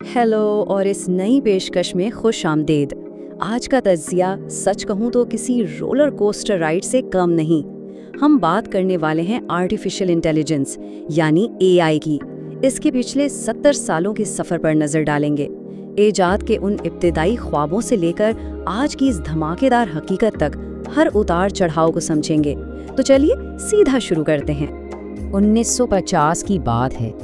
Hello और इस नई पेशकश में खुश आमदीद। आज का तज्जिया सच कहूँ तो किसी रोलर कोस्टर राइड से कम नहीं। हम बात करने वाले हैं आर्टिफिशियल इंटेलिजेंस यानी एआई की। इसके पिछले 70 सालों के सफ़र पर नज़र डालेंगे। इजाद के उन इब्तिदाई ख्वाबों से लेकर आज की इस धमाकेदार हकीकत तक हर उतार चढ़ाव को समझेंगे। तो चलिए सीधा शुरू करते हैं। 1950 की बात है।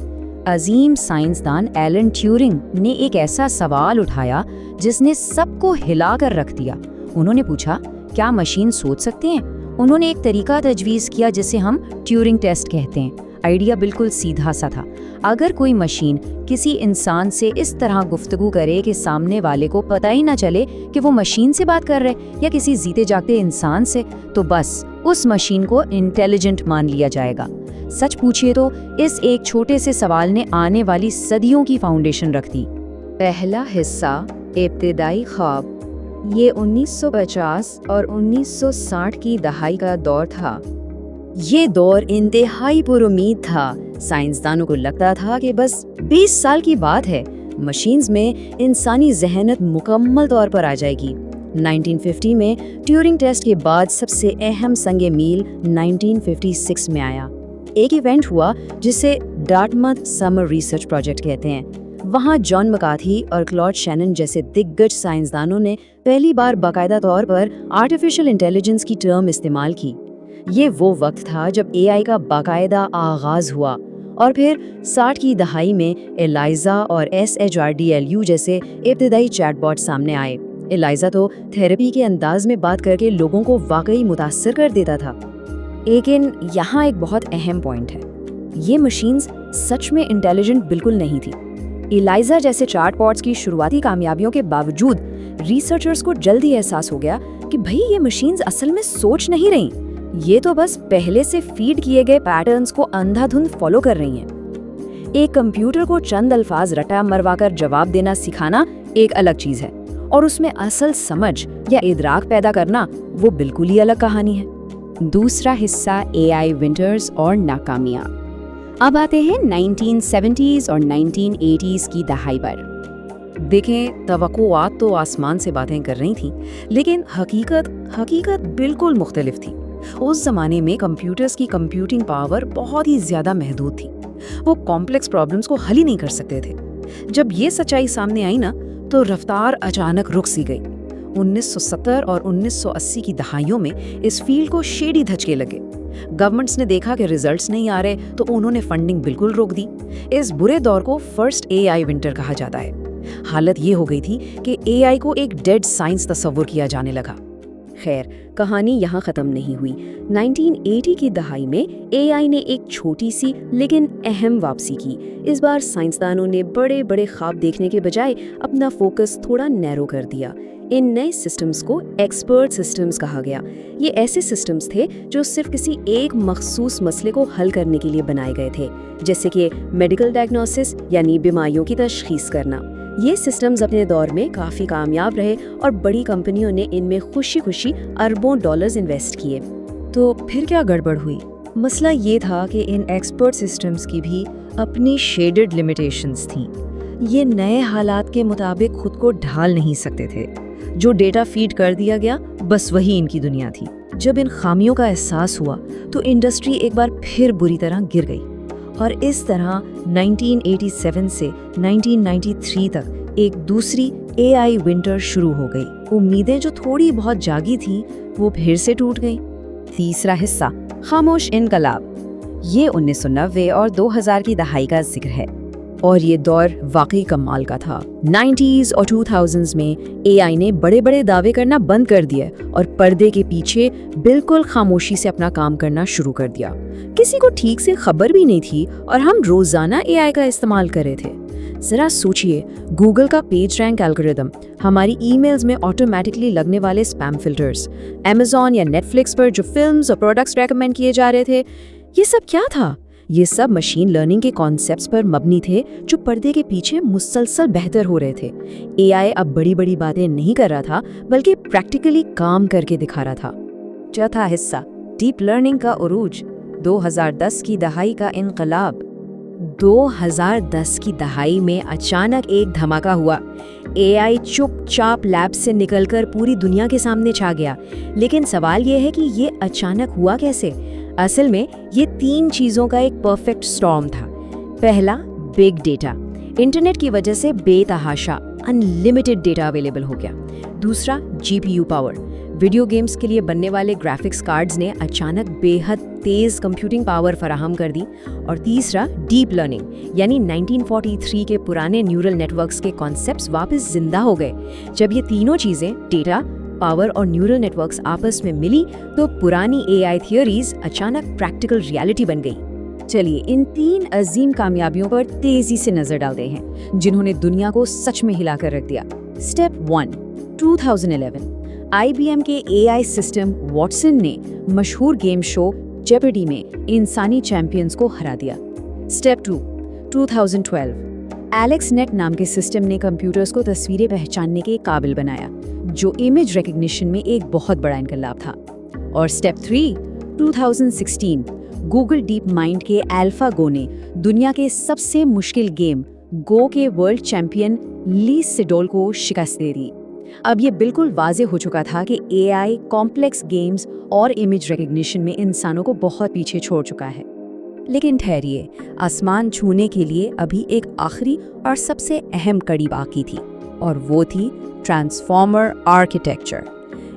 अजीम साइंसदान एलन ट्यूरिंग ने एक ऐसा सवाल उठाया जिसने सबको हिलाकर रख दिया। उन्होंने पूछा, क्या मशीन सोच सकते हैं? उन्होंने एक तरीका तजवीज़ किया जिसे हम ट्यूरिंग टेस्ट कहते हैं। आइडिया बिल्कुल सीधा सा था। अगर कोई मशीन किसी इंसान से इस तरह गुफ्तगू करे कि सामने वाले को पता ही ना चले कि वो मशीन से बात कर रहे या किसी जीते जागते इंसान से, तो बस उस मशीन को इंटेलिजेंट मान लिया जाएगा। सच पूछिए तो इस एक छोटे से सवाल ने आने वाली सदियों की फाउंडेशन रख दी। पहला हिस्सा, इब्तिदाई ख्वाब। ये 1950 और 1960 की दहाई का दौर था। ये दौर इंतहाई पुरुमीद था। साइंसदानों को लगता था कि बस 20 साल की बात है, मशीन्स में इंसानी जहनत मुकम्मल तौर पर आ जाएगी। 1950 में ट्यूरिंग टेस्ट के बाद सबसे अहम संगे मील 1956 में आया। एक इवेंट हुआ जिसे डार्टमथ समर रिसर्च प्रोजेक्ट कहते हैं। वहाँ जॉन मकार्थी और क्लॉड शैनन जैसे दिग्गज साइंसदानों ने पहली बार बाकायदा तौर पर आर्टिफिशियल इंटेलिजेंस की टर्म इस्तेमाल की। ये वो वक्त था जब एआई का बाकायदा आगाज हुआ और फिर 60 की दहाई में एलाइजा और SHRDLU जैसे इब्तिदाई चैटबॉट सामने आए। एलाइजा तो थेरेपी के अंदाज में बात करके लोगों को वाकई मुतासर कर देता था। लेकिन यहाँ एक बहुत अहम पॉइंट है, ये मशीन्स सच में इंटेलिजेंट बिल्कुल नहीं थी। एलाइजा जैसे चैटबॉट्स की शुरुआती कामयाबियों के बावजूद रिसर्चर्स को जल्दी एहसास हो गया कि भाई ये मशीन्स असल में सोच नहीं रही, ये तो बस पहले से फीड किए गए पैटर्न्स को अंधाधुंध फॉलो कर रही हैं। एक कंप्यूटर को चंद अल्फाज रटा मरवाकर जवाब देना सिखाना एक अलग चीज है, और उसमें असल समझ या इदराक पैदा करना वो बिल्कुल ही अलग कहानी है। दूसरा हिस्सा, एआई विंटर्स और नाकामियां। अब आते हैं 1970s और 1980s की दहाई पर। देखें, तवक्कुआत तो आसमान से बातें कर रही थी, लेकिन हकीकत बिल्कुल मुख्तलिफ थी। उस जमाने में कंप्यूटर्स की कंप्यूटिंग पावर बहुत ही ज्यादा महदूद थी। वो कॉम्प्लेक्स प्रॉब्लम्स को हल ही नहीं कर सकते थे। जब ये सच्चाई सामने आई ना, तो रफ्तार अचानक रुक सी गई। 1970 और 1980 की दहाइयों में इस फील्ड को शेडी धचके लगे। गवर्नमेंट्स ने देखा कि रिजल्ट्स नहीं आ रहे, तो उन्होंने फंडिंग बिल्कुल रोक दी। इस बुरे दौर को फर्स्ट एआई विंटर कहा जाता है। हालत ये हो गई थी कि एआई को एक डेड साइंस तस्वुर किया जाने लगा। खैर, कहानी यहाँ ख़त्म नहीं हुई। 1980 की दहाई में एआई ने एक छोटी सी लेकिन अहम वापसी की। इस बार साइंसदानों ने बड़े बड़े ख्वाब देखने के बजाय अपना फोकस थोड़ा नैरो कर दिया। इन नए सिस्टम्स को एक्सपर्ट सिस्टम्स कहा गया। ये ऐसे सिस्टम्स थे जो सिर्फ किसी एक मखसूस मसले को हल करने के लिए बनाए गए थे, जैसे कि मेडिकल डायग्नोसिस यानी बीमारियों की तशखीस करना। ये सिस्टम्स अपने दौर में काफ़ी कामयाब रहे और बड़ी कंपनियों ने इनमें खुशी खुशी अरबों डॉलर्स इन्वेस्ट किए। तो फिर क्या गड़बड़ हुई? मसला ये था कि इन एक्सपर्ट सिस्टम्स की भी अपनी शेडेड लिमिटेशंस थीं। ये नए हालात के मुताबिक खुद को ढाल नहीं सकते थे। जो डेटा फीड कर दिया गया, बस वही इनकी दुनिया थी। जब इन खामियों का एहसास हुआ तो इंडस्ट्री एक बार फिर बुरी तरह गिर गई, और इस तरह 1987 से 1993 तक एक दूसरी एआई विंटर शुरू हो गई। उम्मीदें जो थोड़ी बहुत जागी थीं, वो फिर से टूट गईं। तीसरा हिस्सा, खामोश इनकलाब। ये 1990 और 2000 की दहाई का जिक्र है, और ये दौर वाकई कमाल का था। 90s और 2000s में एआई ने बड़े बड़े दावे करना बंद कर दिए और पर्दे के पीछे बिल्कुल खामोशी से अपना काम करना शुरू कर दिया। किसी को ठीक से खबर भी नहीं थी और हम रोजाना एआई का इस्तेमाल कर रहे थे। जरा सोचिए, गूगल का पेज रैंक एल्गोरिदम, हमारी ईमेल्स में ऑटोमेटिकली लगने वाले स्पैम फिल्टर्स, अमेज़न या नेटफ्लिक्स पर जो फिल्म्स और प्रोडक्ट्स रेकमेंड किए जा रहे थे, ये सब क्या था? ये सब मशीन लर्निंग के कॉन्सेप्ट्स पर मबनी थे जो पर्दे के पीछे मुसलसल बेहतर हो रहे थे। एआई अब बड़ी बड़ी बातें नहीं कर रहा था, बल्कि प्रैक्टिकली काम करके दिखा रहा था। चौथा हिस्सा, डीप लर्निंग का उरूज, 2010 की दहाई का इनकलाब। 2010 की दहाई में अचानक एक धमाका हुआ। AI चुपचाप लैब से निकलकर पूरी दुनिया के सामने छा गया। लेकिन सवाल ये है कि ये अचानक हुआ कैसे? असल में ये 3 चीज़ों का एक परफेक्ट स्टॉर्म था। पहला, बिग डेटा। इंटरनेट की वजह से बेतहाशा अनलिमिटेड डेटा अवेलेबल हो गया। दूसरा, GPU पावर। वीडियो गेम्स के लिए बनने वाले ग्राफिक्स कार्ड्स ने अचानक बेहद तेज़ कंप्यूटिंग पावर फराहम कर दी। और तीसरा, डीप लर्निंग, यानी 1943 के पुराने न्यूरल नेटवर्क्स के कॉन्सेप्ट्स वापस जिंदा हो गए। जब ये तीनों चीज़ें, डेटा, पावर और न्यूरल नेटवर्क्स आपस में मिली तो पुरानी AI थियोरीज अचानक प्रैक्टिकल रियलिटी बन गई। चलिए इन 3 अजीम कामयाबियों पर तेजी से नजर डालते हैं, जिन्होंने दुनिया को सच में हिलाकर रख दिया। स्टेप 1, 2011 IBM के AI सिस्टम वॉटसन ने मशहूर गेम शो जेपर्डी में इंसानी चैंपियंस को हरा दिया। स्टेप 2, 2012 एलेक्सनेट नाम के सिस्टम ने कंप्यूटर्स को तस्वीरें पहचानने के काबिल बनाया, जो इमेज रिकग्निशन में एक बहुत बड़ा इनकलाब था। और स्टेप 3, 2016 गूगल डीप माइंड के AlphaGo ने दुनिया के सबसे मुश्किल गेम गो के वर्ल्ड चैंपियन ली सेडोल को शिकस्त दे दी। अब ये बिल्कुल वाज़ेह हो चुका था कि AI कॉम्प्लेक्स गेम्स और इमेज रिकग्निशन में इंसानों को बहुत पीछे छोड़ चुका है। लेकिन ठहरिए, आसमान छूने के लिए अभी एक आखिरी और सबसे अहम कड़ी बाकी थी, और वो थी ट्रांसफॉर्मर आर्किटेक्चर।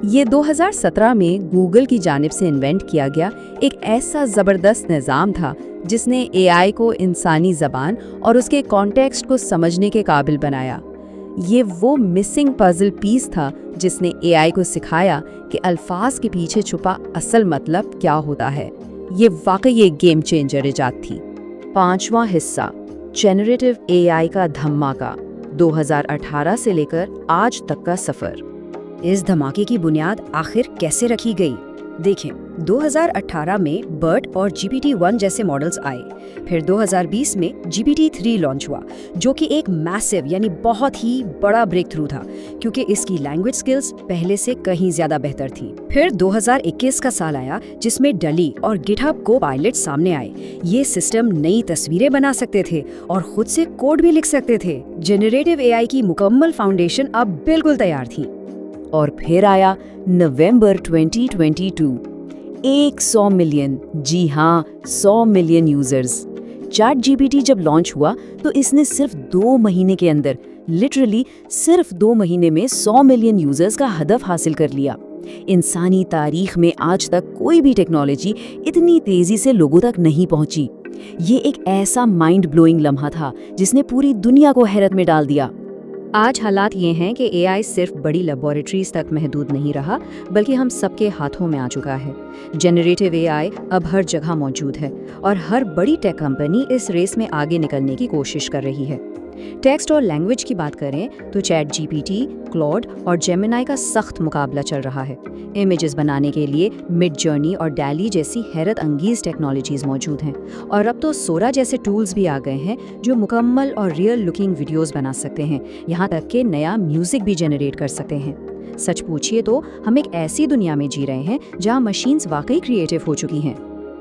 ये 2017 में गूगल की जानिब से इन्वेंट किया गया एक ऐसा ज़बरदस्त निज़ाम था जिसने AI को इंसानी ज़बान और उसके कॉन्टेक्स्ट को समझने के काबिल बनाया। ये वो मिसिंग पजल पीस था जिसने AI को सिखाया कि अल्फाज के पीछे छुपा असल मतलब क्या होता है। ये वाकई एक गेम चेंजर इजाद थी। 5वां हिस्सा, जेनरेटिव AI का धमाका, 2018 से लेकर आज तक का सफ़र। इस धमाके की बुनियाद आखिर कैसे रखी गई? देखें, 2018 में BERT और GPT-1 जैसे मॉडल्स आए। फिर 2020 में GPT-3 लॉन्च हुआ, जो कि एक मैसिव यानी बहुत ही बड़ा ब्रेक थ्रू था, क्योंकि इसकी लैंग्वेज स्किल्स पहले से कहीं ज़्यादा बेहतर थी। फिर 2021 का साल आया, जिसमें डली और गिटहब को-पायलट सामने आए। ये सिस्टम नई तस्वीरें बना सकते थे और खुद से कोड भी लिख सकते थे। जेनरेटिव AI की मुकम्मल फाउंडेशन अब बिल्कुल तैयार थी। और फिर आया नवंबर 2022, 100 मिलियन, जी हाँ 100 मिलियन यूजर्स। ChatGPT जब लॉन्च हुआ तो इसने सिर्फ 2 महीने के अंदर, लिटरली सिर्फ 2 महीने में 100 मिलियन यूजर्स का हदफ हासिल कर लिया। इंसानी तारीख में आज तक कोई भी टेक्नोलॉजी इतनी तेजी से लोगों तक नहीं पहुंची। ये एक ऐसा माइंड ब्लोइंग लम्हा था जिसने पूरी दुनिया को हैरत में डाल दिया। आज हालात ये हैं कि AI सिर्फ बड़ी लेबोरेटरीज तक महदूद नहीं रहा, बल्कि हम सबके हाथों में आ चुका है। जेनरेटिव AI अब हर जगह मौजूद है और हर बड़ी टेक कंपनी इस रेस में आगे निकलने की कोशिश कर रही है। टेक्स्ट और लैंग्वेज की बात करें तो ChatGPT, क्लॉड और जेमिनाई का सख्त मुकाबला चल रहा है। इमेजेस बनाने के लिए मिडजर्नी और डैली जैसी हैरत अंगीज टेक्नोलॉजीज मौजूद हैं, और अब तो सोरा जैसे टूल्स भी आ गए हैं जो मुकम्मल और रियल लुकिंग वीडियोस बना सकते हैं, यहाँ तक कि नया म्यूजिक भी जनरेट कर सकते हैं। सच पूछिए तो हम एक ऐसी दुनिया में जी रहे हैं जहाँ मशीन्स वाकई क्रिएटिव हो चुकी हैं।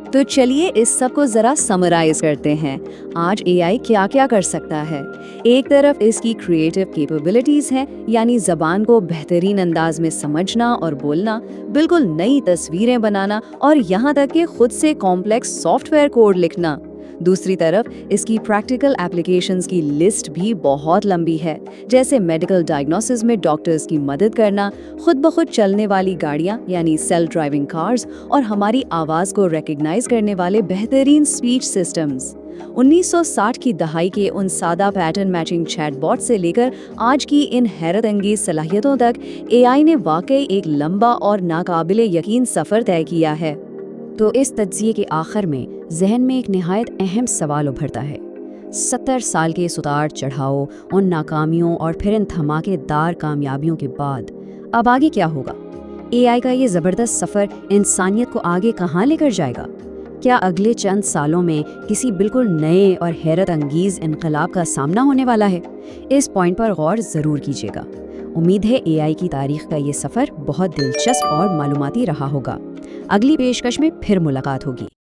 तो चलिए इस सब को जरा समराइज करते हैं। आज AI क्या क्या कर सकता है? एक तरफ इसकी क्रिएटिव कैपेबिलिटीज हैं, यानी ज़बान को बेहतरीन अंदाज में समझना और बोलना, बिल्कुल नई तस्वीरें बनाना और यहाँ तक कि खुद से कॉम्प्लेक्स सॉफ्टवेयर कोड लिखना। दूसरी तरफ इसकी प्रैक्टिकल एप्लीकेशंस की लिस्ट भी बहुत लंबी है, जैसे मेडिकल डायग्नोसिस में डॉक्टर्स की मदद करना, खुद ब खुद चलने वाली गाड़ियाँ यानी सेल्फ ड्राइविंग कार्स, और हमारी आवाज़ को रिकग्नाइज करने वाले बेहतरीन स्पीच सिस्टम्स। 1960 की दहाई के उन सादा पैटर्न मैचिंग चैटबॉट से लेकर आज की इन हैरत अंगेज सलाहियतों तक AI ने वाकई एक लंबा और नाकाबिले यकीन सफ़र तय किया है। तो इस तज्ज़िये के आखिर में जहन में एक निहायत अहम सवाल उभरता है। 70 साल के इस उतार चढ़ाव, उन नाकामियों और फिर इन धमाकेदार कामयाबियों के बाद अब आगे क्या होगा? AI का ये ज़बरदस्त सफ़र इंसानियत को आगे कहाँ लेकर जाएगा? क्या अगले चंद सालों में किसी बिल्कुल नए और हैरत अंगीज़ इनकलाब का सामना होने वाला है? इस पॉइंट पर गौर ज़रूर कीजिएगा। उम्मीद है AI की तारीख का ये सफ़र बहुत दिलचस्प और मालूमाती रहा होगा। अगली पेशकश में फिर मुलाकात होगी।